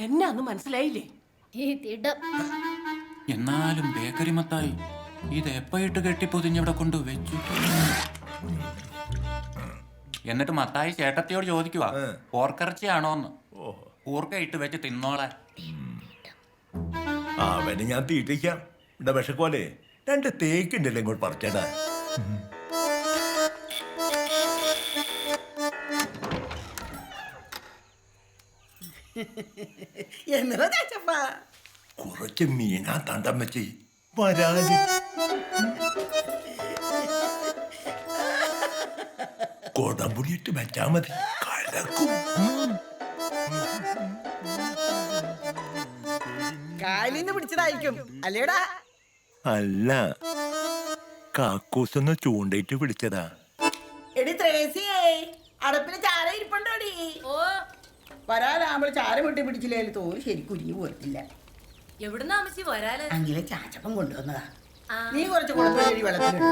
എന്നാന്ന് മനസ്സിലായില്ലേ? എന്നാലും ബേക്കറി മത്തായി ഇത് എപ്പോയിട്ട് കെട്ടി പൊതിഞ്ഞവിടെ കൊണ്ട് വെച്ചു. എന്നിട്ട് മത്തായി ചേട്ടത്തിയോട് ചോദിക്കുവാ പോർക്കിറച്ചിയാണോന്ന്. കൂർക്ക ഇട്ട് വെച്ച് തിന്നോളാൻ. അവന് ഞാൻ തീറ്റിക്കാം. ഇവിടെ വിഷക്കോലെ 2 തേക്കുണ്ടല്ലോ ഇങ്ങോട്ട് പറിച്ചേടാ. കുറച്ച് മീനാ തണ്ടം വെച്ച് വരാന്. കൊടംപുളിയിട്ട് വെച്ചാ മതി, കലക്കും. കാലിന്ന് പിടിച്ചതായിരിക്കും അല്ലേടാ? അല്ല, കാക്കൂസൊന്ന് ചൂണ്ടയിട്ട് പിടിച്ചതാ. എടി ത്രേസിയേ, അടുപ്പിന് ചാര ഇരിപ്പുണ്ടോടി? വരാലാകുമ്പോൾ ചാര വിട്ടി പിടിച്ചില്ലേ തോന്നി ശരിക്കും ഉരിഞ്ഞു പോയിട്ടില്ല. എവിടുന്നാ അമ്മച്ചി വരാല്? അങ്ങനെ ചാച്ചപ്പം കൊണ്ടുവന്നതാ. നീ കുറച്ച് കൊടുത്തു വെള്ളത്തിലിട്ടു.